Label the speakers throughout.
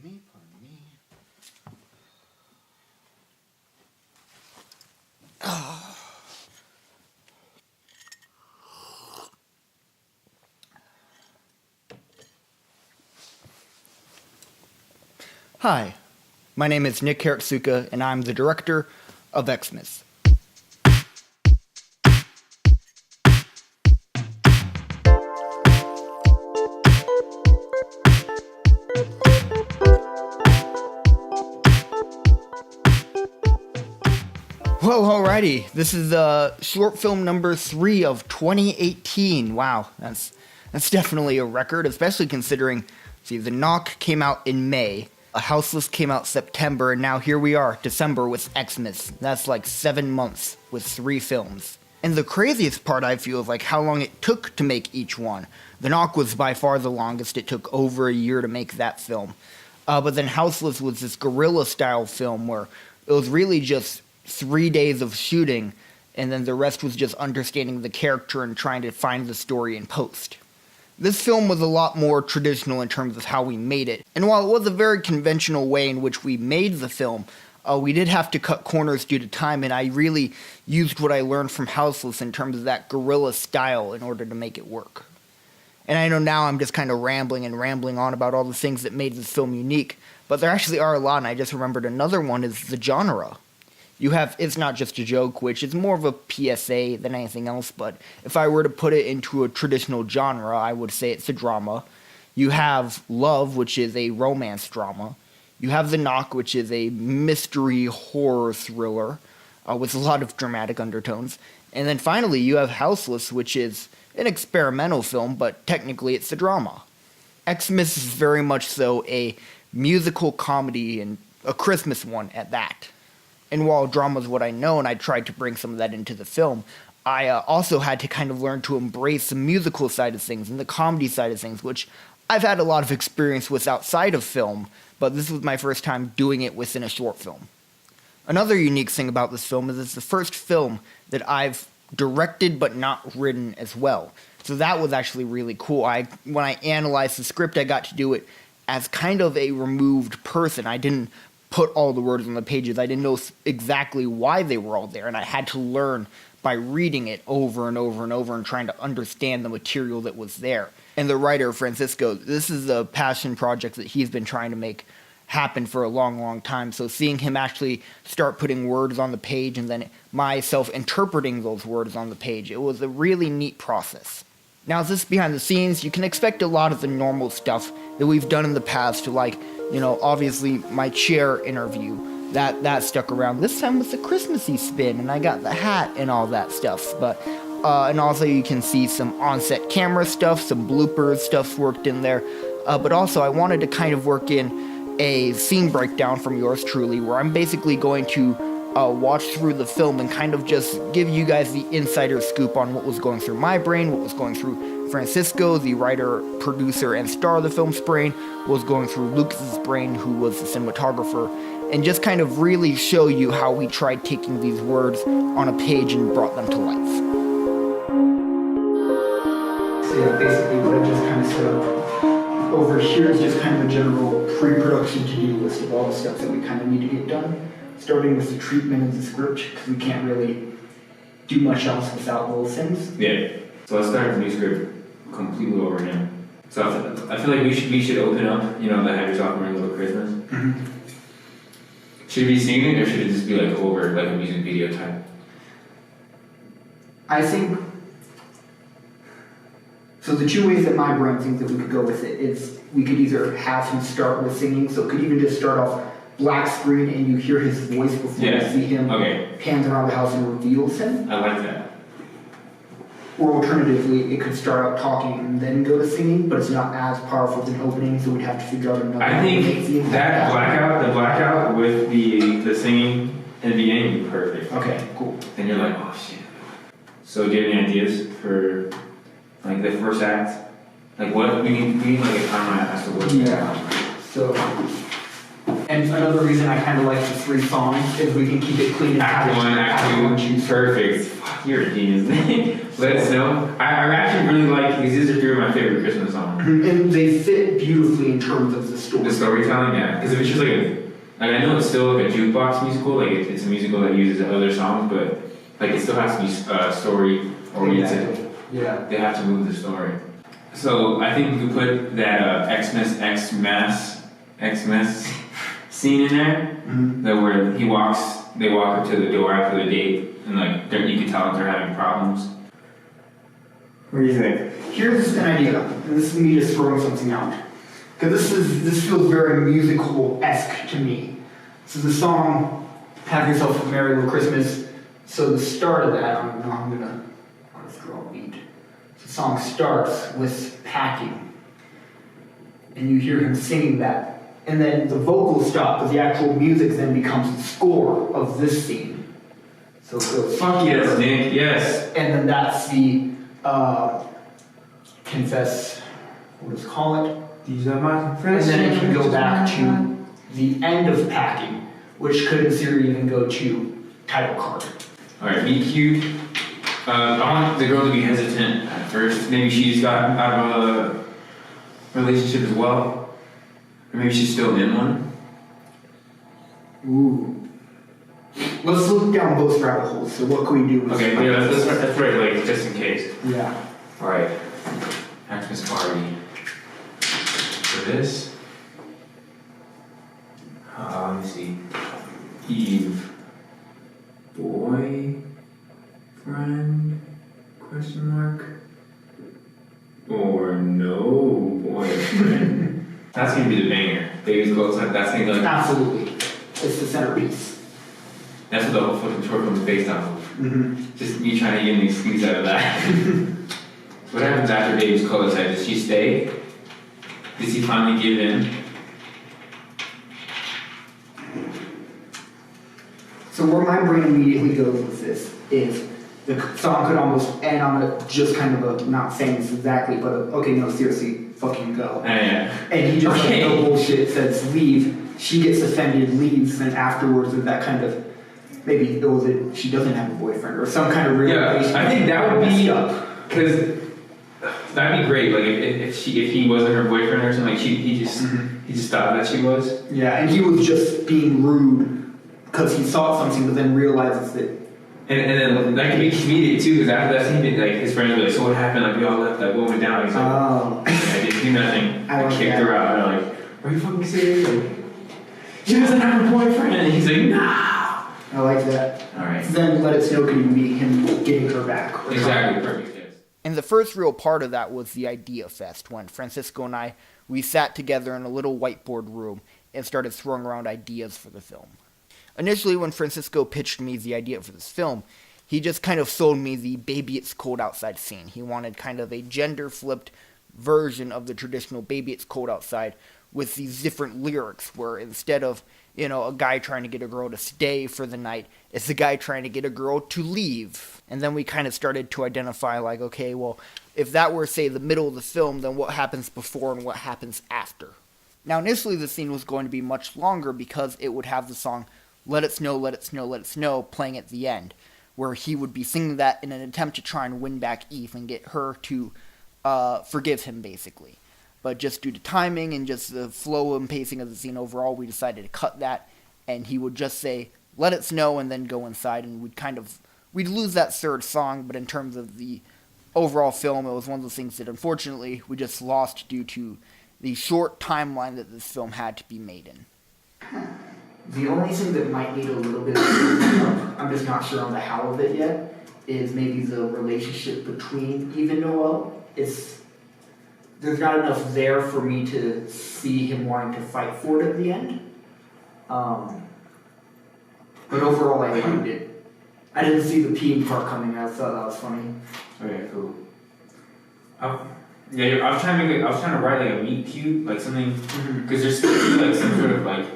Speaker 1: me. Hi, my name is Nick HIRATSUKA, and I'm the director of Xmas. Well, alrighty, this is short film number 3 of 2018. Wow, that's definitely a record, especially considering, The Knock came out in May, A Houseless came out September, and now here we are, December with Xmas. That's like 7 months with 3 films. And the craziest part, I feel, is like how long it took to make each one. The Knock was by far the longest. It took over a year to make that film. But then Houseless was this guerrilla-style film where it was really just 3 days of shooting, and then the rest was just understanding the character and trying to find the story in post. This film was a lot more traditional in terms of how we made it, and while it was a very conventional way in which we made the film, we did have to cut corners due to time, and I really used what I learned from Houseless in terms of that guerrilla style in order to make it work. And I know now I'm just kind of rambling on about all the things that made this film unique, but there actually are a lot, and I just remembered another one is the genre. You have It's Not Just a Joke, which is more of a PSA than anything else, but if I were to put it into a traditional genre, I would say it's a drama. You have Love, which is a romance drama. You have The Knock, which is a mystery horror thriller with a lot of dramatic undertones. And then finally, you have Houseless, which is an experimental film, but technically it's a drama. Xmas is very much so a musical comedy, and a Christmas one at that. And while drama is what I know, and I tried to bring some of that into the film, I also had to kind of learn to embrace the musical side of things and the comedy side of things, which I've had a lot of experience with outside of film, but this was my first time doing it within a short film. Another unique thing about this film is it's the first film that I've directed but not written as well. So that was actually really cool. When I analyzed the script, I got to do it as kind of a removed person. I didn't put all the words on the pages. I didn't know exactly why they were all there, and I had to learn by reading it over and over and over and trying to understand the material that was there. And the writer, Francisco, this is a passion project that he's been trying to make happen for a long, long time. So seeing him actually start putting words on the page and then myself interpreting those words on the page, it was a really neat process. Now, this behind the scenes, you can expect a lot of the normal stuff that we've done in the past, like, obviously my chair interview, that stuck around. This time with the Christmassy spin, and I got the hat and all that stuff. But and also you can see some on-set camera stuff, some bloopers stuff worked in there. But also I wanted to kind of work in a scene breakdown from yours truly, where I'm basically going to watch through the film and kind of just give you guys the insider scoop on what was going through my brain, what was going through Francisco, the writer, producer, and star of the film's brain, what was going through Lucas's brain, who was the cinematographer, and just kind of really show you how we tried taking these words on a page and brought them to life. So yeah, basically what I just kind of set up over here is just kind of a general pre-production to-do list of all the stuff that we kind of need to get done. Starting with the treatment of the script, because we can't really do much else without those things.
Speaker 2: Yeah. So let's start with the new script completely over now. So I feel like we should open up, the Have Yourself a Merry Little Christmas. Mm-hmm. Should it be singing, or should it just be like over, like a music video type?
Speaker 1: I think, so the two ways that my brain thinks that we could go with it is we could either have him start with singing, so it could even just start off black screen and you hear his voice before you see him, pans around the house and reveals him.
Speaker 2: I like that.
Speaker 1: Or alternatively, it could start out talking and then go to singing, but it's not as powerful as an opening, so we'd have to figure out another.
Speaker 2: I think that blackout with the singing in the beginning would be perfect.
Speaker 1: Okay, cool.
Speaker 2: Then you're like, oh shit. So do you have any ideas for like the first act? Like what we need like a timeline as to what.
Speaker 1: Yeah. So. And another reason I kind of like the 3 songs is we can keep it clean.
Speaker 2: Act 1, Act 2, perfect. You're a genius. Let us know. I actually really like these are three of my favorite Christmas songs.
Speaker 1: And they fit beautifully in terms of the story.
Speaker 2: The storytelling, yeah. Because if it's just like I know it's still like a jukebox musical, like it's a musical that uses other songs, but like it still has to be story oriented.
Speaker 1: Exactly. Yeah.
Speaker 2: They have to move the story. So I think we could put that Xmas scene in there, that where they walk up to the door after the date, and like you can tell that they're having problems. What do you think?
Speaker 1: Here's an idea, and this is me just throwing something out, because this feels very musical-esque to me. So the song "Have Yourself a Merry Little Christmas." So the start of that, I'm gonna draw a beat. The song starts with packing, and you hear him singing that, and then the vocals stop, but the actual music then becomes the score of this scene. So it goes.
Speaker 2: Fuck yes, Nick. Yes.
Speaker 1: And then that's the confess. What does it call it?
Speaker 2: These are my confessions.
Speaker 1: And then it can go back to the end of packing, which could in theory even go to title card.
Speaker 2: All right, meet cute. I want the girl to be hesitant at first. Maybe she's got out of a relationship as well, or maybe she's still in one.
Speaker 1: Ooh. Let's look down both rabbit holes. So what can we do?
Speaker 2: Okay, yeah, that's right. Like just in case.
Speaker 1: Yeah.
Speaker 2: All right. Xmas party. For this. Let me see. Eve. Boyfriend? Question mark. Or no boyfriend. That's gonna be the banger. Baby's clothes. That's gonna be like.
Speaker 1: Absolutely. It's the centerpiece.
Speaker 2: That's what the whole fucking short film is based on. Just me trying to get an excuse out of that. What happens after Baby's clothes? Does she stay? Does he finally give in?
Speaker 1: So where my brain immediately goes with this is the song could almost end on a just kind of a, not saying this exactly, but okay, no, seriously, fucking go.
Speaker 2: Yeah.
Speaker 1: And he just like, no bullshit, says leave. She gets offended, leaves, and afterwards with that kind of, maybe it was that she doesn't have a boyfriend or some kind of realization.
Speaker 2: Yeah, I think that would be, because that'd be great. Like if he wasn't her boyfriend or something, like he just thought that she was.
Speaker 1: Yeah, and he was just being rude because he saw something, but then realizes that.
Speaker 2: And then that can be comedic too, because after that scene, like his friends were like, "So what happened? Like we all left. Like what went down?" He's like,
Speaker 1: "Oh,
Speaker 2: I didn't do nothing. I kicked her out." And I'm like, "Are you fucking serious? Like, she doesn't have a boyfriend." And he's like, "No."
Speaker 1: I like that.
Speaker 2: All right.
Speaker 1: Then Let It Snow could even be him getting her back.
Speaker 2: Exactly. Perfect. Yes.
Speaker 1: And the first real part of that was the Idea Fest, when Francisco and we sat together in a little whiteboard room and started throwing around ideas for the film. Initially, when Francisco pitched me the idea for this film, he just kind of sold me the Baby It's Cold Outside scene. He wanted kind of a gender-flipped version of the traditional Baby It's Cold Outside with these different lyrics where instead of, a guy trying to get a girl to stay for the night, it's the guy trying to get a girl to leave. And then we kind of started to identify like, okay, well, if that were, say, the middle of the film, then what happens before and what happens after? Now, initially the scene was going to be much longer because it would have the song Let It Snow, Let It Snow, Let It Snow playing at the end, where he would be singing that in an attempt to try and win back Eve and get her to forgive him, basically. But just due to timing and just the flow and pacing of the scene overall, we decided to cut that, and he would just say, "Let it snow," and then go inside, and we'd lose that third song, but in terms of the overall film, it was one of those things that unfortunately we just lost due to the short timeline that this film had to be made in. The only thing that might need a little bit of I'm just not sure on the how of it yet, is maybe the relationship between Eve and Noel. There's not enough there for me to see him wanting to fight for it at the end. But overall, I liked it. I didn't see the peeing part coming. I thought that was funny.
Speaker 2: Okay, cool. I was trying to write like a meet cute, like something, because there's supposed to be like some sort of like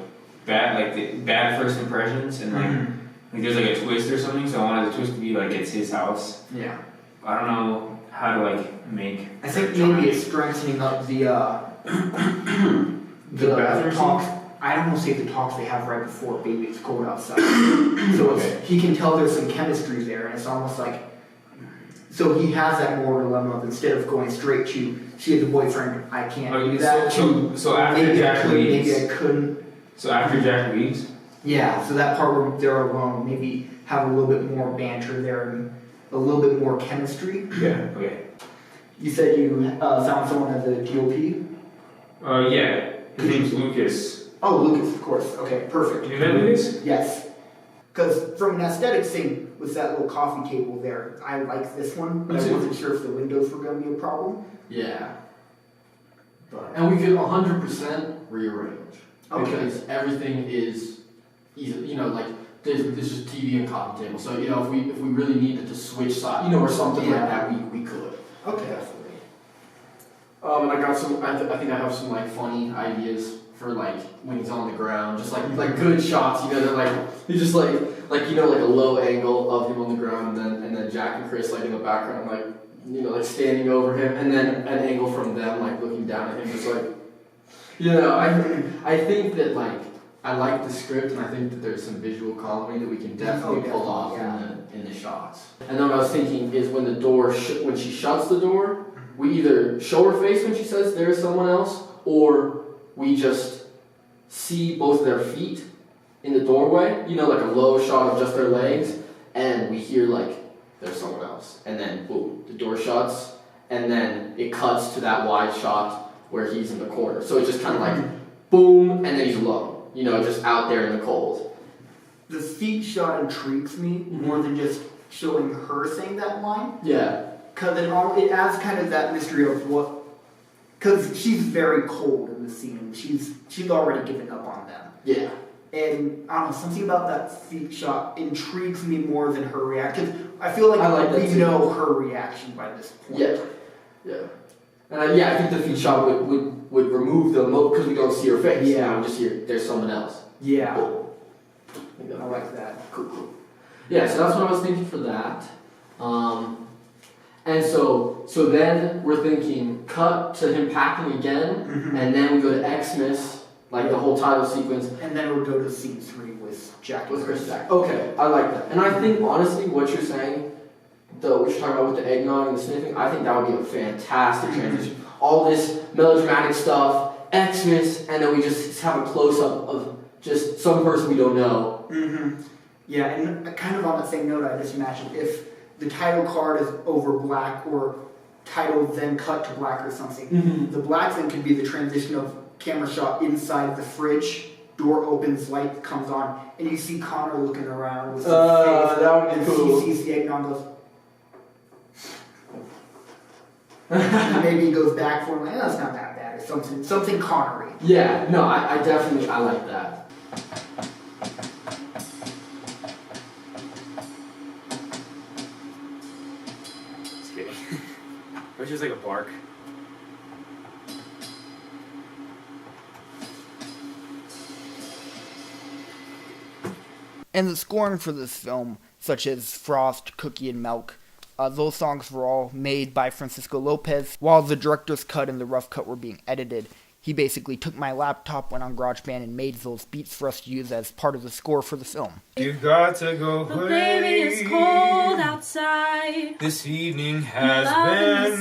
Speaker 2: bad first impressions, and like there's like a twist or something. So I wanted the twist to be like it's his house.
Speaker 1: Yeah.
Speaker 2: I don't know how to like make.
Speaker 1: I think maybe it's strengthening up the
Speaker 2: bathroom
Speaker 1: talks. I don't want to say the talks they have right before Baby It's Cold Outside. So he can tell there's some chemistry there, and it's almost like So he has that moral dilemma of instead of going straight to she has a boyfriend, I can't do
Speaker 2: that.
Speaker 1: that.
Speaker 2: So after
Speaker 1: maybe
Speaker 2: Jack leaves,
Speaker 1: maybe I couldn't.
Speaker 2: So after Jack leaves.
Speaker 1: Yeah. So that part where they're alone, maybe have a little bit more banter there and a little bit more chemistry.
Speaker 2: Yeah. Okay.
Speaker 1: You said you found someone as a DOP.
Speaker 2: Yeah. His name's Lucas.
Speaker 1: Oh, Lucas, of course. Okay, perfect.
Speaker 2: You know Lucas?
Speaker 1: Yes. Because from an aesthetics thing, with that little coffee table there, I like this one, but I wasn't sure if the windows were going to be a problem.
Speaker 3: Yeah. And we could 100% rearrange.
Speaker 1: Okay.
Speaker 3: Because everything is easy, you know, like there's just TV and coffee table. So, you know, if we really needed to switch side, you know, or something like that, we could.
Speaker 1: Okay.
Speaker 3: Definitely. And I got some, I think I have some like funny ideas for like when he's on the ground, just like good shots, you know, that like he's just like you know, like a low angle of him on the ground, and then Jack and Chris like in the background, like, you know, like standing over him, and then an angle from them like looking down at him, just like, you know, I think that like I like the script, and I think that there's some visual comedy that we can definitely pull off in the shots. And then what I was thinking is when the door when she shuts the door, we either show her face when she says there's someone else, or we just see both their feet in the doorway, you know, like a low shot of just their legs, and we hear like there's someone else, and then boom, the door shuts, and then it cuts to that wide shot where he's in the corner. So it's just kind of like boom, and then he's alone, you know, just out there in the cold.
Speaker 1: The feet shot intrigues me more than just showing her saying that line.
Speaker 3: Yeah.
Speaker 1: Because it adds kind of that mystery of what. Because she's very cold in the scene. She's already given up on them.
Speaker 3: Yeah.
Speaker 1: And I don't know, something about that feet shot intrigues me more than her reaction. I feel like we know her reaction by this point.
Speaker 3: Yeah. Yeah. And I think the feet shot would remove the because we don't see her face.
Speaker 1: Yeah.
Speaker 3: You know, we just hear there's someone else.
Speaker 1: Yeah.
Speaker 3: I
Speaker 1: like that.
Speaker 3: Cool. Yeah, so that's what I was thinking for that. And so then we're thinking cut to him packing again, and then we go to Xmas, like the whole title sequence.
Speaker 1: And then we'll go to scene 3 with Jack.
Speaker 3: With Chris Jack. Okay, I like that. And I think honestly what you're saying, what you're talking about with the eggnog and the sniffing, I think that would be a fantastic transition. All this melodramatic stuff, Xmas, and then we just have a close-up of just some person we don't know.
Speaker 1: Mm-hmm. Yeah, and kind of on the same note, I just imagine if the title card is over black or title then cut to black or something.
Speaker 3: Mm-hmm.
Speaker 1: The black thing could be the transition of camera shot inside of the fridge, door opens, light comes on, and you see Connor looking around with some face,
Speaker 3: that would be cool.
Speaker 1: He sees the eggnog and goes, and maybe he goes back for him, like, oh, it's not that bad, or something Connery.
Speaker 3: Yeah, no, I definitely, I like that.
Speaker 2: It's just like a bark.
Speaker 1: And the scoring for this film, such as Frost, Cookie, and Milk, those songs were all made by Francisco Lopez. While the director's cut and the rough cut were being edited, he basically took my laptop, went on GarageBand, and made those beats for us to use as part of the score for the film.
Speaker 2: You got to go away.
Speaker 4: But baby, it's cold outside.
Speaker 2: This evening has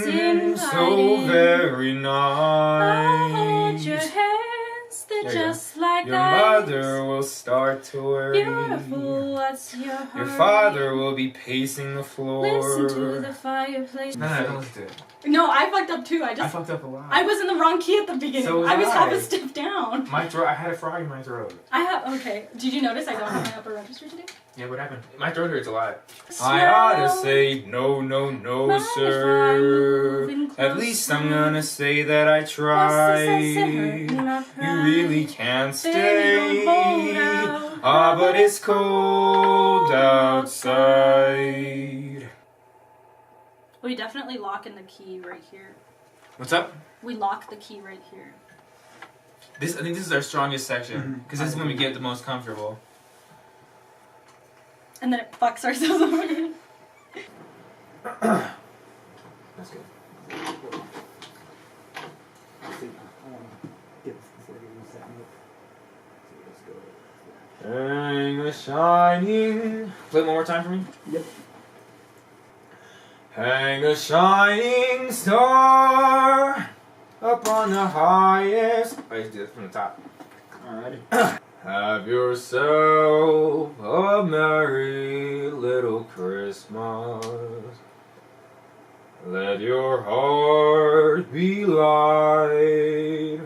Speaker 2: been so very nice.
Speaker 4: I'll hold your hands, they're just like
Speaker 2: your
Speaker 4: ice.
Speaker 2: mother will start to worry.
Speaker 4: Beautiful, what's your hurry?
Speaker 2: Your father will be pacing the floor.
Speaker 4: Listen to the fireplace.
Speaker 2: No, don't listen to it.
Speaker 4: No, I fucked up too.
Speaker 2: I fucked up a lot.
Speaker 4: I was in the wrong key at the beginning.
Speaker 2: So was
Speaker 4: I was
Speaker 2: I.
Speaker 4: half a step down.
Speaker 2: My throat. I had a frog in my throat.
Speaker 4: Okay. Did you notice I don't have my upper register today?
Speaker 2: Yeah, what happened? My throat hurts a lot.
Speaker 4: Smell.
Speaker 2: I ought to say no,
Speaker 4: Mind
Speaker 2: sir.
Speaker 4: if I'm moving
Speaker 2: At least I'm
Speaker 4: closer?
Speaker 2: gonna say that I tried. You really can't stay.
Speaker 4: Baby, don't hold out.
Speaker 2: Ah, but it's cold outside.
Speaker 4: We definitely lock in the key right here.
Speaker 2: What's up?
Speaker 4: We lock the key right here.
Speaker 2: I think this is our strongest section because this is when we get the most comfortable.
Speaker 4: And then it fucks ourselves over.
Speaker 2: That's good. Hang a shining. Play it one more time for me.
Speaker 1: Yep.
Speaker 5: Hang a shining star up on the highest. I used to do this from the top. Alrighty. Have yourself a merry little Christmas. Let your heart be light.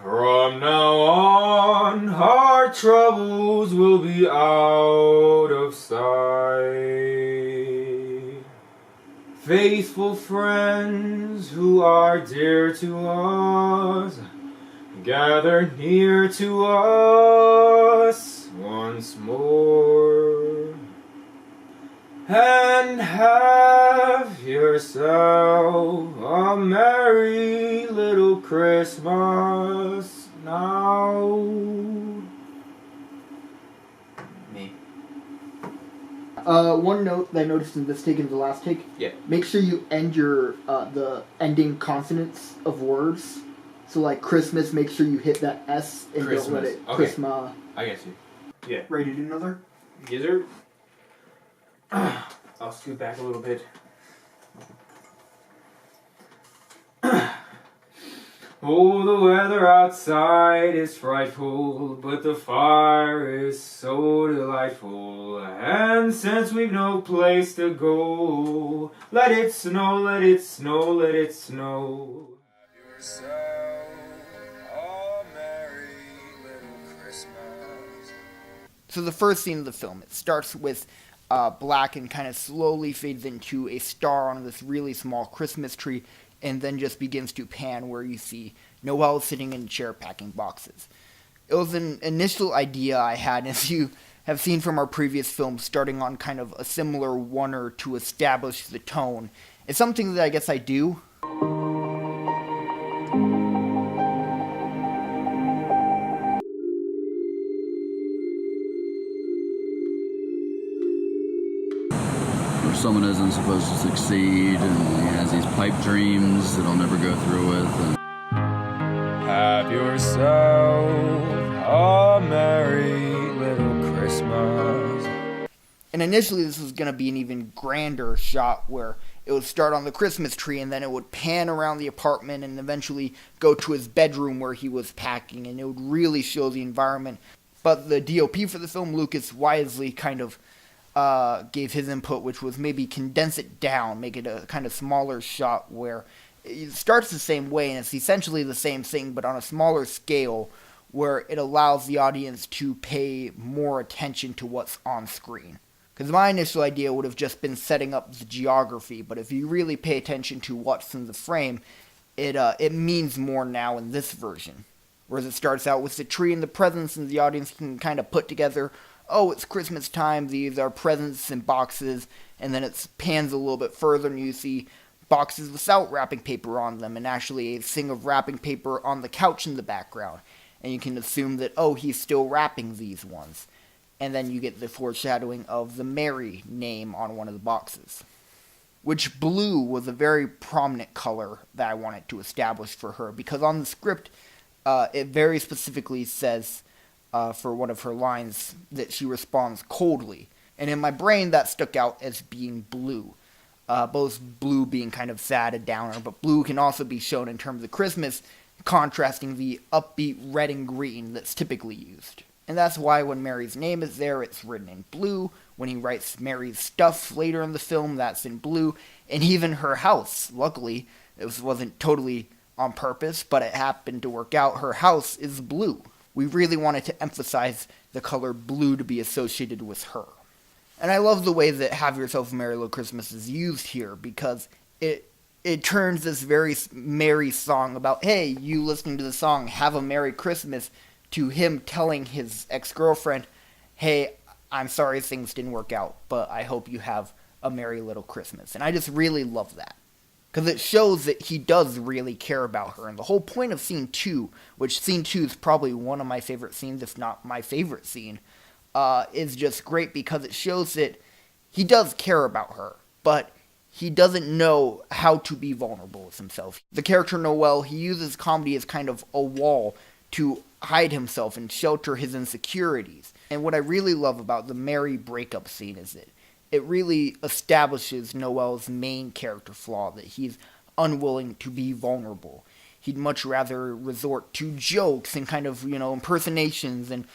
Speaker 5: From now on, our troubles will be out of sight. Faithful friends who are dear to us, gather near to us once more. And have yourself a merry little Christmas now. Me.
Speaker 1: One note that I noticed in this take and the last take.
Speaker 5: Yeah.
Speaker 1: Make sure you end your the ending consonants of words. So like Christmas, make sure you hit that S and
Speaker 5: Christmas.
Speaker 1: don't let it
Speaker 5: Okay.
Speaker 1: Christmas.
Speaker 5: I get you. Yeah.
Speaker 1: Ready to do another?
Speaker 5: Gizzard. I'll scoot back a little bit. Oh, the weather outside is frightful, but the fire is so delightful. And since we've no place to go, let it snow, let it snow, let it snow. Have yourself a merry little Christmas.
Speaker 1: So the first scene of the film, it starts with black and kind of slowly fades into a star on this really small Christmas tree, and then just begins to pan where you see Noel sitting in a chair packing boxes. It was an initial idea I had, as you have seen from our previous films, starting on kind of a similar oneer to establish the tone. It's something that I guess I do.
Speaker 6: Where someone isn't supposed to succeed and he has these pipe dreams that he'll never go through with. And
Speaker 5: Have yourself a merry little Christmas.
Speaker 1: And initially this was going to be an even grander shot where it would start on the Christmas tree and then it would pan around the apartment and eventually go to his bedroom where he was packing, and it would really show the environment. But the DOP for the film, Lucas, wisely kind of gave his input, which was maybe condense it down, make it a kind of smaller shot where it starts the same way and it's essentially the same thing but on a smaller scale, where it allows the audience to pay more attention to what's on screen. Because my initial idea would have just been setting up the geography, but if you really pay attention to what's in the frame, it means more now in this version. Whereas it starts out with the tree and the presents, and the audience can kind of put together, oh, it's Christmas time, these are presents and boxes, and then it pans a little bit further and you see boxes without wrapping paper on them, and actually a thing of wrapping paper on the couch in the background. And you can assume that, oh, he's still wrapping these ones. And then you get the foreshadowing of the Mary name on one of the boxes. Which blue was a very prominent color that I wanted to establish for her, because on the script, it very specifically says, for one of her lines, that she responds coldly. And in my brain, that stuck out as being blue. Both blue being kind of sad and downer, but blue can also be shown in terms of Christmas, contrasting the upbeat red and green that's typically used. And that's why when Mary's name is there, it's written in blue. When he writes Mary's stuff later in the film, that's in blue. And even her house, luckily, it wasn't totally on purpose, but it happened to work out, her house is blue. We really wanted to emphasize the color blue to be associated with her. And I love the way that Have Yourself a Merry Little Christmas is used here, because it turns this very merry song about, hey, you listening to the song, have a Merry Christmas, to him telling his ex-girlfriend, hey, I'm sorry things didn't work out, but I hope you have a merry little Christmas. And I just really love that, because it shows that he does really care about her. And the whole point of Scene 2, which Scene 2 is probably one of my favorite scenes, if not my favorite scene, is just great because it shows that he does care about her, but he doesn't know how to be vulnerable with himself. The character Noel, he uses comedy as kind of a wall to hide himself and shelter his insecurities. And what I really love about the Mary breakup scene is that it really establishes Noel's main character flaw, that he's unwilling to be vulnerable. He'd much rather resort to jokes and kind of, impersonations and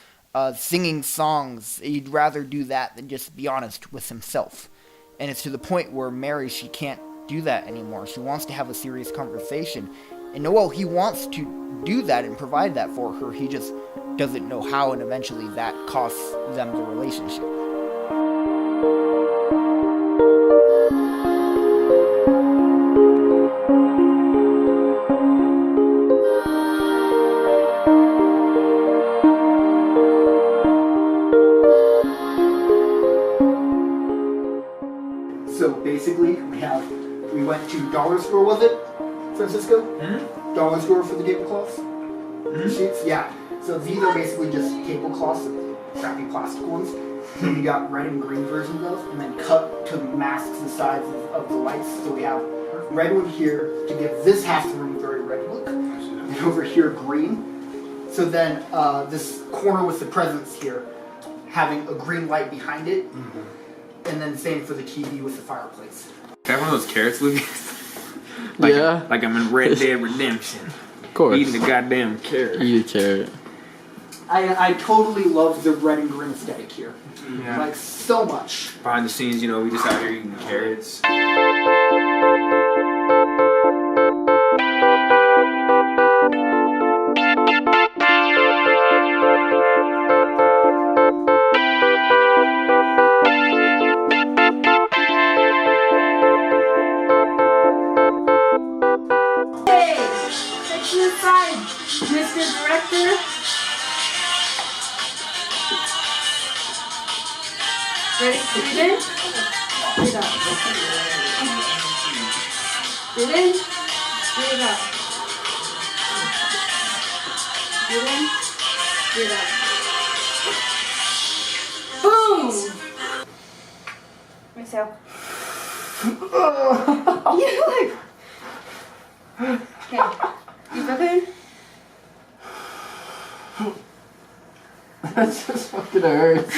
Speaker 1: singing songs. He'd rather do that than just be honest with himself. And it's to the point where Mary, she can't do that anymore. She wants to have a serious conversation. And Noel, he wants to do that and provide that for her. He just doesn't know how, and eventually that costs them the relationship. So basically, we went to dollar store, was it, Francisco? Mm-hmm. Dollar store for the tablecloths? Mm-hmm. Sheets? Yeah. So these are basically just tablecloths, crappy plastic ones. And we got red and green versions of those, and then cut to mask the sides of the lights. So we have red one here to give this half the room a very red look, and over here green. So then this corner with the presents here, having a green light behind it, and then same for the TV with the fireplace.
Speaker 2: Can I have one of those carrots, Lucas?
Speaker 3: Yeah.
Speaker 2: Like I'm in Red Dead Redemption.
Speaker 3: Of course.
Speaker 2: Eating the goddamn carrot.
Speaker 3: Eat a carrot.
Speaker 1: I totally love the red and green aesthetic here.
Speaker 2: Yeah.
Speaker 1: Like, so much.
Speaker 2: Behind the scenes, we just out here eating carrots.
Speaker 4: Hey, section aside, Mr. Director. Ready? Breathe in. Breathe out. Breathe in. Breathe out. Breathe in. Breathe out. Boom! Myself. You like. Okay. You breath in.
Speaker 3: That's just fucking hurts.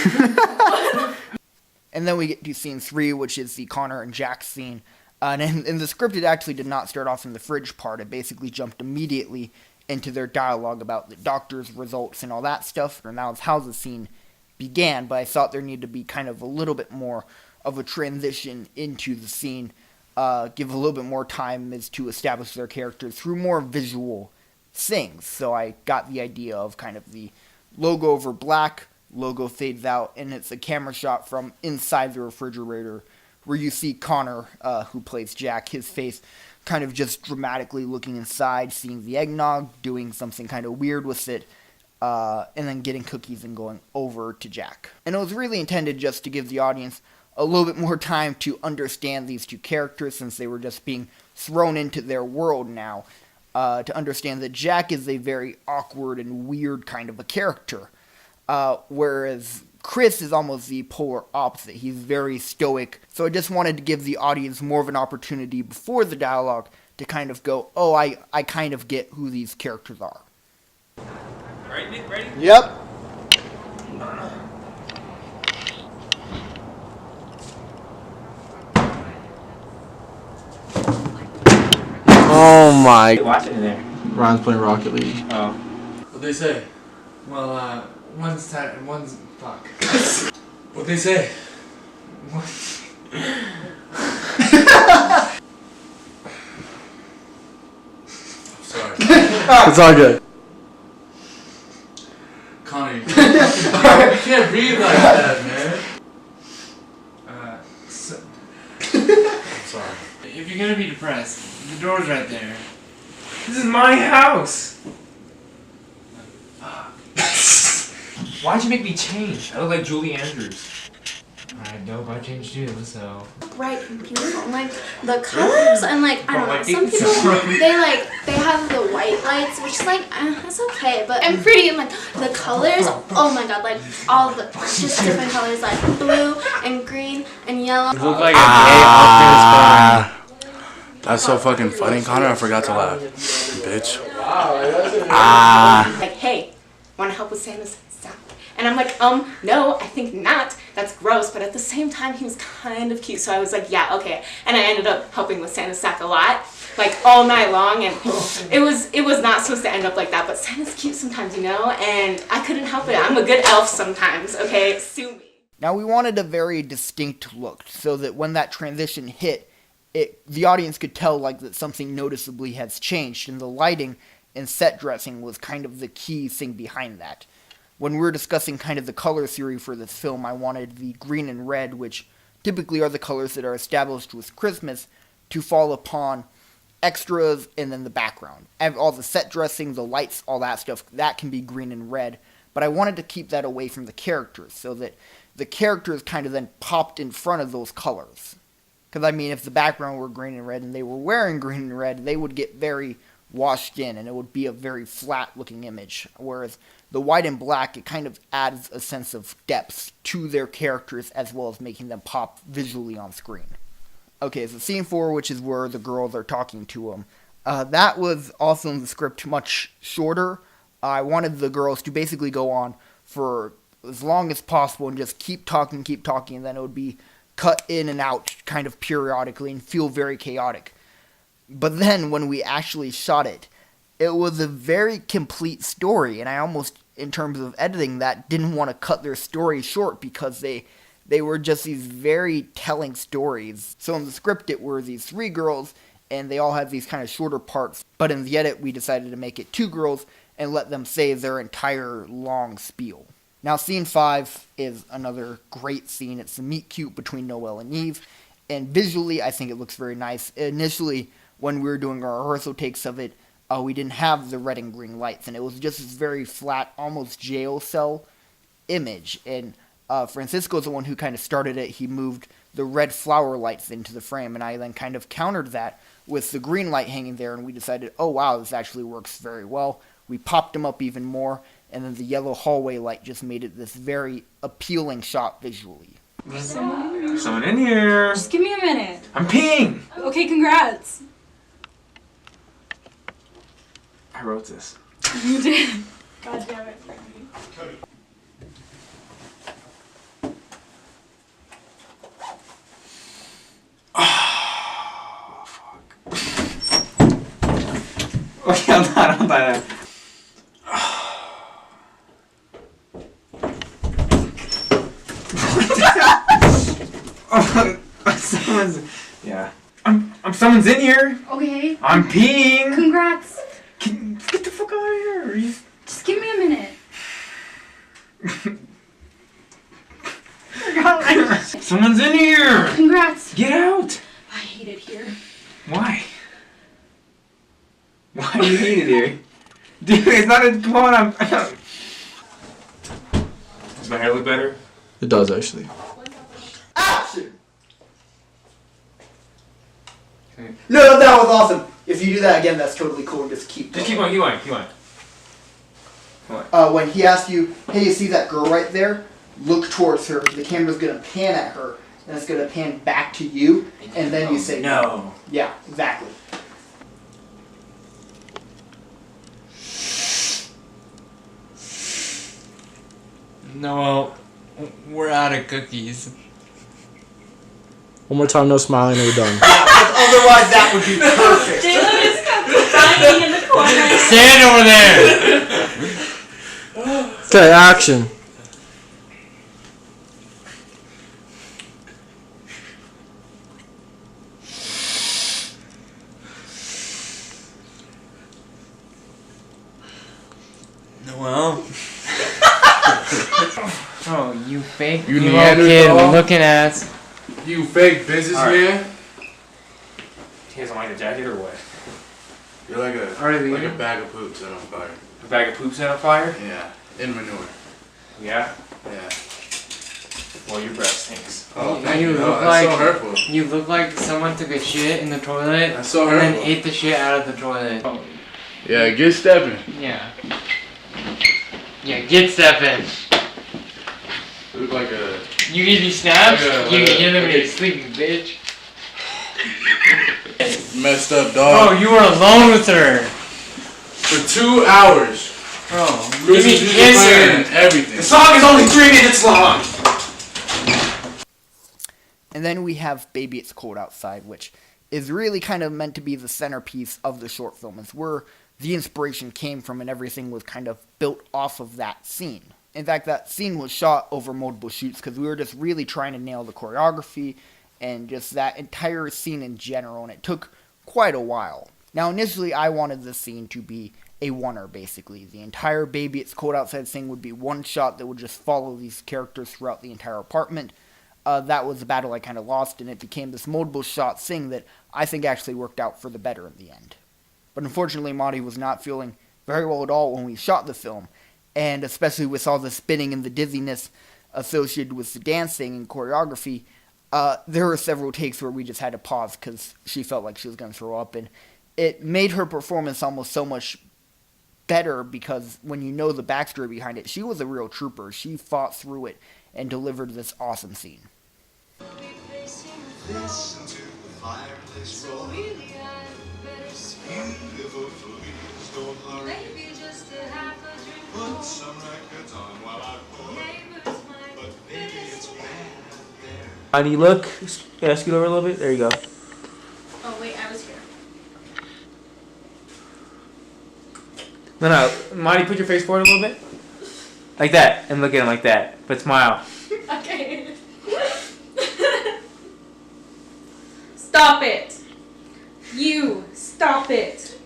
Speaker 1: And then we get to scene 3, which is the Connor and Jack scene. And in the script, it actually did not start off in the fridge part. It basically jumped immediately into their dialogue about the doctor's results and all that stuff. And that was how the scene began. But I thought there needed to be kind of a little bit more of a transition into the scene. Give a little bit more time as to establish their characters through more visual things. So I got the idea of kind of the logo over black, logo fades out, and it's a camera shot from inside the refrigerator where you see Connor, who plays Jack, his face kind of just dramatically looking inside, seeing the eggnog, doing something kind of weird with it, and then getting cookies and going over to Jack. And it was really intended just to give the audience a little bit more time to understand these two characters, since they were just being thrown into their world now, to understand that Jack is a very awkward and weird kind of a character. Whereas Chris is almost the polar opposite. He's very stoic. So I just wanted to give the audience more of an opportunity before the dialogue to kind of go, oh, I kind of get who these characters are.
Speaker 2: Alright, Nick, ready?
Speaker 1: Yep.
Speaker 3: Oh my.
Speaker 2: Watch it in there.
Speaker 3: Ryan's playing Rocket League.
Speaker 2: Oh.
Speaker 3: What'd they say?
Speaker 7: Well, one's tired and one's fuck. What'd they say? Sorry.
Speaker 3: It's all good.
Speaker 7: Connor, you can't breathe like that, man. I'm sorry. If you're gonna be depressed, the door's right there.
Speaker 2: This is my house! Why'd you make me change? I look like Julie Andrews.
Speaker 7: I know, but I changed you, so.
Speaker 8: Bright and beautiful. Like the colors and like I don't know. Some people they have the white lights, which is like that's okay, but I'm pretty and like the colors. Oh my god, like all the just different colors like blue and green and yellow.
Speaker 7: You look like a gay
Speaker 9: That's so fucking funny, Connor. I forgot to laugh. Bitch.
Speaker 8: Like, hey, want to help with Santa's stuff? And I'm like, no, I think not.
Speaker 10: that's gross, but at the same time, he was kind of cute. So I was like, yeah, okay. And I ended up helping with Santa's sack a lot, like all night long. And it was not supposed to end up like that, but Santa's cute sometimes, you know? And I couldn't help it. I'm a good elf sometimes, okay? Sue me.
Speaker 1: Now, we wanted a very distinct look so that when that transition hit, the audience could tell like that something noticeably has changed, and the lighting and set dressing was kind of the key thing behind that. When we were discussing kind of the color theory for this film, I wanted the green and red, which typically are the colors that are established with Christmas, to fall upon extras and then the background. All the set dressing, the lights, all that stuff, that can be green and red, but I wanted to keep that away from the characters so that the characters kind of then popped in front of those colors. Because, I mean, if the background were green and red and they were wearing green and red, they would get very washed in and it would be a very flat-looking image. Whereas the white and black, it kind of adds a sense of depth to their characters as well as making them pop visually on screen. Okay, so scene 4, which is where the girls are talking to him. That was also in the script much shorter. I wanted the girls to basically go on for as long as possible and just keep talking, and then it would be cut in and out kind of periodically and feel very chaotic. But then when we actually shot it, it was a very complete story, and I almost, in terms of editing that, didn't want to cut their story short because they were just these very telling stories. So in the script it were these 3 girls, and they all had these kind of shorter parts, but in the edit we decided to make it 2 girls and let them say their entire long spiel. Now, scene 5 is another great scene. It's the meet cute between Noel and Eve, and visually, I think it looks very nice. Initially, when we were doing our rehearsal takes of it, we didn't have the red and green lights, and it was just this very flat, almost jail cell image. And Francisco's the one who kind of started it. He moved the red flower lights into the frame, and I then kind of countered that with the green light hanging there, and we decided, oh wow, this actually works very well. We popped them up even more, and then the yellow hallway light just made it this very appealing shot visually.
Speaker 5: Someone in here.
Speaker 11: Just give me a minute.
Speaker 5: I'm peeing.
Speaker 11: Okay, congrats.
Speaker 5: I wrote this.
Speaker 11: You did. God damn it, Frankie.
Speaker 5: Oh, fuck. Okay, I'm done. Someone's in here.
Speaker 11: Okay.
Speaker 5: I'm peeing.
Speaker 11: Congrats.
Speaker 5: Get the fuck out of here.
Speaker 11: Just give me a minute.
Speaker 5: Someone's in here.
Speaker 11: Congrats.
Speaker 5: Get out.
Speaker 11: I hate it here.
Speaker 5: Why? Why do you hate it here? Dude, it's not a... Come on, Does my hair look better?
Speaker 9: It does, actually.
Speaker 1: Action! No, that was awesome. If you do that again, that's totally cool. Just keep going.
Speaker 5: Just keep on. Come
Speaker 1: on. When he asks you, hey, you see that girl right there? Look towards her. The camera's going to pan at her, and it's going to pan back to you, and then you say
Speaker 5: no.
Speaker 1: Yeah, exactly.
Speaker 7: No, we're out of cookies.
Speaker 9: One more time, no smiling, and we're done.
Speaker 1: Otherwise, that would be perfect.
Speaker 4: Jalen is crying in the corner.
Speaker 7: Stand over there.
Speaker 9: Okay, action.
Speaker 7: Noel. Oh, you fake
Speaker 9: You
Speaker 7: kid
Speaker 9: Neanderthal.
Speaker 7: looking ass.
Speaker 9: You fake businessman.
Speaker 5: He doesn't like the jacket or what?
Speaker 9: You're like a bag of poops set on fire.
Speaker 5: A bag of poop set on fire?
Speaker 9: Yeah, in manure.
Speaker 5: Yeah?
Speaker 9: Yeah.
Speaker 5: Well, your breath stinks.
Speaker 9: Oh,
Speaker 7: And
Speaker 9: thank
Speaker 7: you
Speaker 9: you.
Speaker 7: look
Speaker 9: That's
Speaker 7: like
Speaker 9: so hurtful.
Speaker 7: you look like someone took a shit in the toilet
Speaker 9: That's so
Speaker 7: and then
Speaker 9: hurtful.
Speaker 7: ate the shit out of the toilet.
Speaker 9: Yeah, get stepping.
Speaker 7: Yeah. Yeah, get stepping.
Speaker 9: You look like a...
Speaker 7: You give me snaps? You're
Speaker 9: like
Speaker 7: me sleeping, bitch.
Speaker 9: Messed up dog.
Speaker 7: Oh, you were alone with her.
Speaker 9: For 2 hours.
Speaker 7: Bro,
Speaker 9: Christmas music playing and everything.
Speaker 5: The song is only 3 minutes long!
Speaker 1: And then we have Baby It's Cold Outside, which is really kind of meant to be the centerpiece of the short film. It's where the inspiration came from and everything was kind of built off of that scene. In fact, that scene was shot over multiple shoots because we were just really trying to nail the choreography and just that entire scene in general, and it took quite a while. Now, initially, I wanted this scene to be a oneer, basically. The entire Baby It's Cold Outside thing would be one shot that would just follow these characters throughout the entire apartment. That was the battle I kind of lost, and it became this multiple shot thing that I think actually worked out for the better in the end. But unfortunately, Monty was not feeling very well at all when we shot the film, and especially with all the spinning and the dizziness associated with the dancing and choreography, there were several takes where we just had to pause because she felt like she was going to throw up, and it made her performance almost so much better because when you know the backstory behind it, she was a real trooper. She fought through it and delivered this awesome scene.
Speaker 12: Listen to the fireplace roll. Beautiful please don't hurry. Maybe just to have a drink. Put some records on while I pour. But baby, it's bad there.
Speaker 13: How do you look? Yeah, scoot over a little bit. There you go.
Speaker 4: Oh wait, I was here.
Speaker 13: No, Marty, put your face forward a little bit. Like that, and look at him like that. But smile.
Speaker 4: Okay. Stop it. You stop it.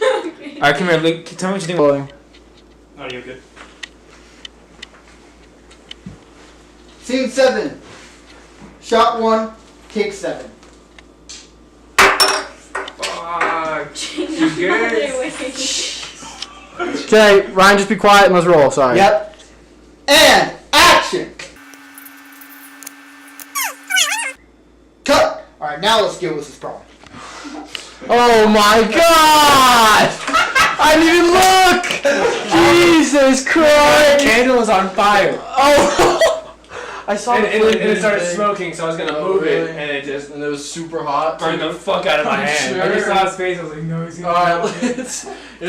Speaker 13: Okay. Alright, come here. Look, tell me what you think.
Speaker 3: Oh,
Speaker 13: you're good.
Speaker 1: Scene 7. Shot 1, take 7.
Speaker 13: Fuck. You good?
Speaker 3: Okay, Ryan, just be quiet and let's roll. Sorry.
Speaker 1: Yep. And action! Cut! Alright, now let's deal with this problem.
Speaker 3: Oh my god! I didn't even look! Jesus Christ!
Speaker 5: The candle is on fire.
Speaker 3: Oh! I saw
Speaker 5: and it started
Speaker 3: thing.
Speaker 5: smoking, so I was gonna move it, and it just
Speaker 3: and it was super hot.
Speaker 5: burned the fuck out of my hand.
Speaker 3: Sure.
Speaker 5: I just saw his face. I was like, no, he's gonna.
Speaker 3: Alright, it's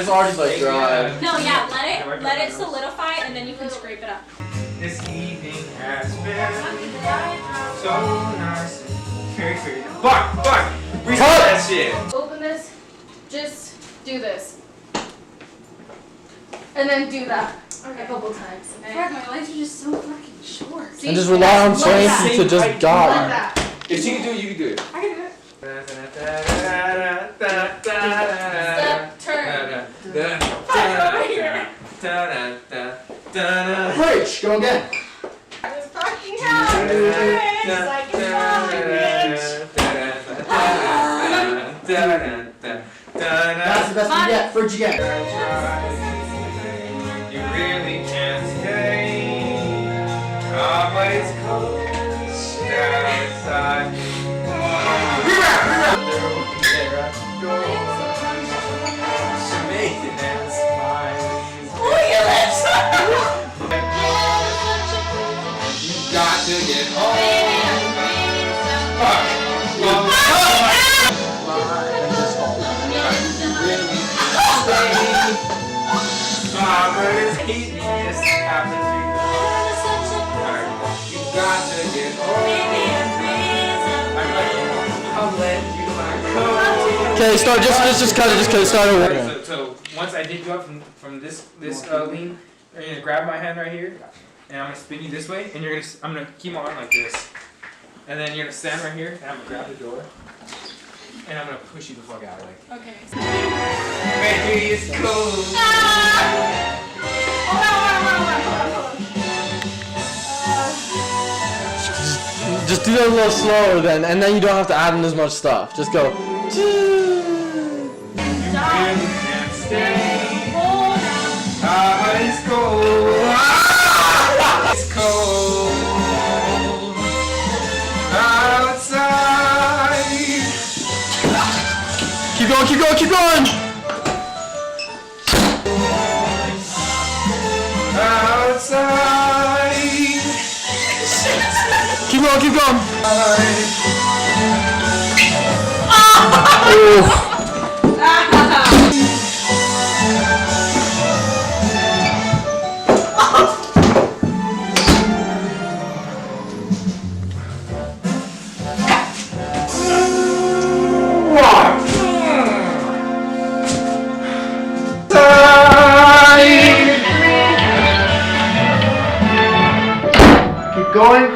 Speaker 3: already like dry.
Speaker 4: No, yeah, let it solidify and then you can scrape it up.
Speaker 5: This evening has been so nice. Very, very. Fuck! Reset that shit.
Speaker 11: Open this. Just do this. And then do that. Okay. A couple times. Okay?
Speaker 8: Fuck, my legs are just so fucking short.
Speaker 11: See?
Speaker 3: And just rely on Tracy to just
Speaker 11: Like
Speaker 3: guide.
Speaker 11: that.
Speaker 5: If she can do it, you can do it.
Speaker 11: I can do it. Step, turn.
Speaker 1: Bridge, go again.
Speaker 11: It's fucking hell. It's like it's falling, bitch.
Speaker 1: That's the best we get. Bridge again.
Speaker 5: You really can't stay. Oh, but it's cold outside. You got to get home. Fuck. But it's heat, just happens to be. You got to get home. I'll lend you my coat.
Speaker 3: Okay, start. Just cut it. Just cut it. Start over.
Speaker 5: So once I dig you up from this lean, you're gonna grab my hand right here, and I'm gonna spin you this way, and I'm gonna keep my arm like this, and then you're gonna stand right here, and I'm gonna grab the door, and I'm gonna push you the fuck out like.
Speaker 4: Okay.
Speaker 5: Baby, it's cold.
Speaker 11: Hold on.
Speaker 3: Just do that a little slower then, and then you don't have to add in as much stuff. Just go.
Speaker 5: Can't stay.
Speaker 11: Hold on.
Speaker 5: But it's cold. It's cold outside.
Speaker 3: Keep going.
Speaker 5: Outside.
Speaker 3: Keep going. going?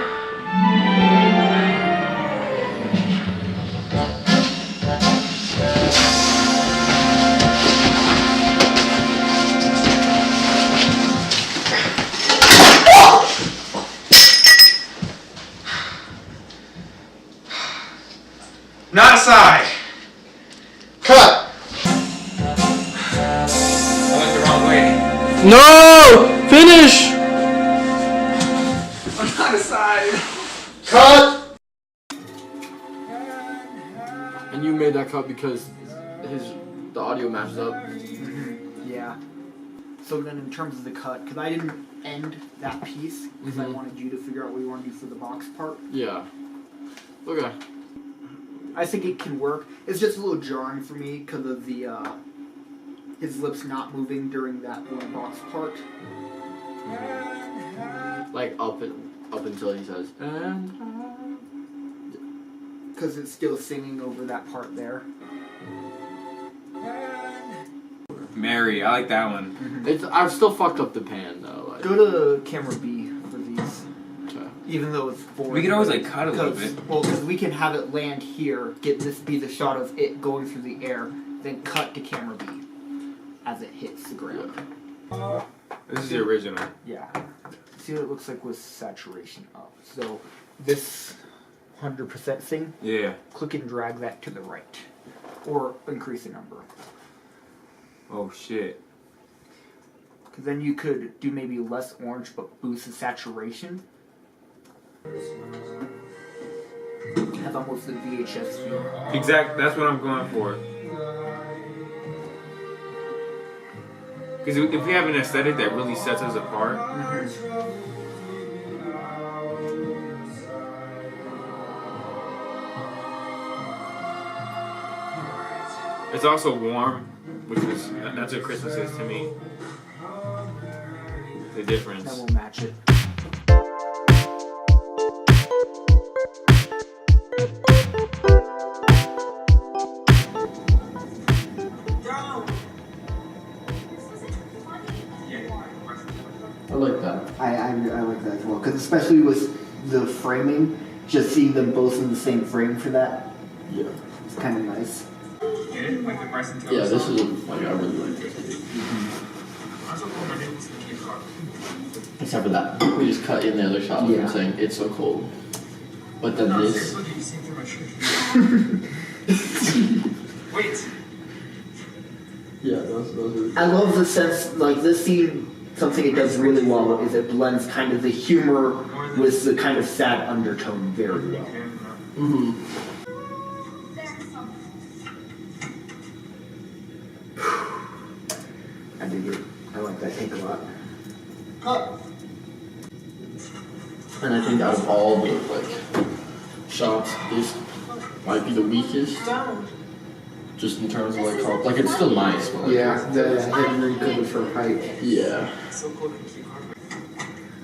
Speaker 5: Not aside.
Speaker 3: Cut.
Speaker 5: I went the wrong way.
Speaker 3: No! Finish!
Speaker 5: I'm not aside.
Speaker 3: Cut! And you made that cut because the audio matches up.
Speaker 1: Yeah. So then in terms of the cut, because I didn't end that piece, because I wanted you to figure out what you want to do for the box part.
Speaker 3: Yeah. Okay.
Speaker 1: I think it can work. It's just a little jarring for me because of the his lips not moving during that one box part.
Speaker 3: Like up until he says,
Speaker 1: because it's still singing over that part there.
Speaker 5: Mary, I like that one.
Speaker 3: I've still fucked up the pan though. Like.
Speaker 1: Go to camera B for these.
Speaker 3: Okay.
Speaker 1: Even though it's boring.
Speaker 5: We could always like cut a little bit.
Speaker 1: Well, because we can have it land here, get this be the shot of it going through the air, then cut to camera B as it hits the ground.
Speaker 5: This is the original.
Speaker 1: Yeah. See what it looks like with saturation up. So this 100% thing.
Speaker 5: Yeah.
Speaker 1: Click and drag that to the right, or increase the number.
Speaker 5: Oh shit.
Speaker 1: Because then you could do maybe less orange, but boost the saturation. Have almost the VHS feel.
Speaker 5: Exact. That's what I'm going for. Because if we have an aesthetic that really sets us apart. It's also warm, that's what Christmas is to me. The difference.
Speaker 1: Then we'll match it.
Speaker 3: I like that.
Speaker 1: I like that as well, because especially with the framing, just seeing them both in the same frame for that.
Speaker 3: Yeah.
Speaker 1: It's kind of nice.
Speaker 3: Yeah, this is like I really like this. Except for that, we just cut in the other shot of him saying it's so cold. But then this.
Speaker 5: Wait.
Speaker 3: Yeah, those are.
Speaker 1: I love the sense, like this scene. Something it does really well is it blends kind of the humor with the kind of sad undertone very well. I dig it. I like that take a lot.
Speaker 3: And I think out of all the like shots, this might be the weakest. Just in terms of like how, like it's still nice. But like,
Speaker 1: Yeah, the Henry cover for height.
Speaker 3: Yeah.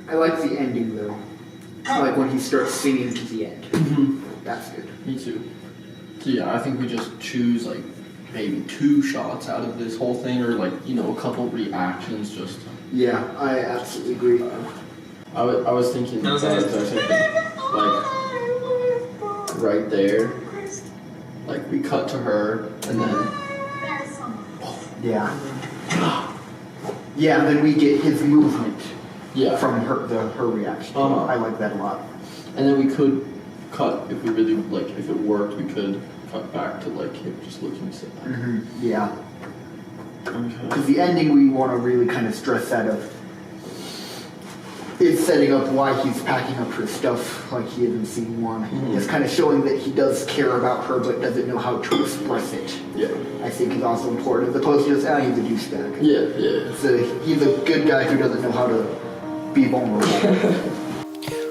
Speaker 1: I like the ending though. Like when he starts singing to the end. That's good.
Speaker 3: Me too. So yeah, I think we just choose like maybe 2 shots out of this whole thing, or like, you know, a couple reactions just.
Speaker 1: Yeah, I absolutely agree.
Speaker 3: I was thinking, like right there, like we cut to her and then.
Speaker 1: Yeah. Yeah, then we get his movement.
Speaker 3: Yeah.
Speaker 1: From her reaction. I like that a lot.
Speaker 3: And then we could cut if we really like if it worked. We could cut back to like him just looking sad.
Speaker 1: Yeah. Because the ending we want to really kind of stress that of is setting up why he's packing up her stuff like he is in scene 1. It's kind of showing that he does care about her but doesn't know how to express it.
Speaker 3: Yeah.
Speaker 1: I think is also important as opposed to just, he's a douchebag.
Speaker 3: Yeah.
Speaker 1: So he's a good guy who doesn't know how to be vulnerable.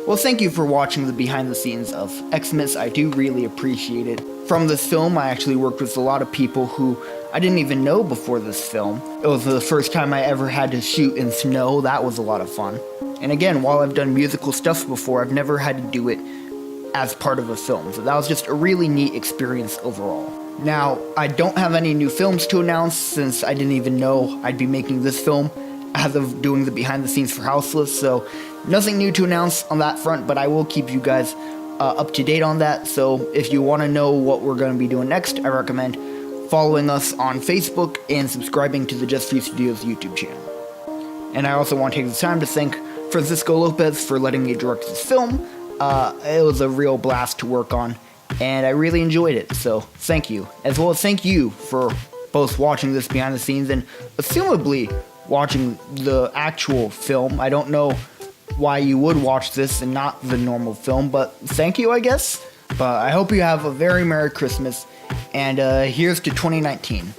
Speaker 1: Well, thank you for watching the behind the scenes of Xmas. I do really appreciate it. From this film, I actually worked with a lot of people who I didn't even know before this film. It was the first time I ever had to shoot in snow. That was a lot of fun. And again, while I've done musical stuff before, I've never had to do it as part of a film. So that was just a really neat experience overall. Now, I don't have any new films to announce since I didn't even know I'd be making this film. as of doing the behind the scenes for Houseless, so nothing new to announce on that front, but I will keep you guys up to date on that. So if you want to know what we're going to be doing next, I recommend following us on Facebook and subscribing to the Just4youstudios YouTube channel. And I also want to take the time to thank Francisco Lopez for letting me direct this film. It was a real blast to work on, and I really enjoyed it, so thank you. As well as thank you for both watching this behind the scenes and assumably watching the actual film. I don't know why you would watch this and not the normal film, but thank you, I guess. But I hope you have a very Merry Christmas, and here's to 2019.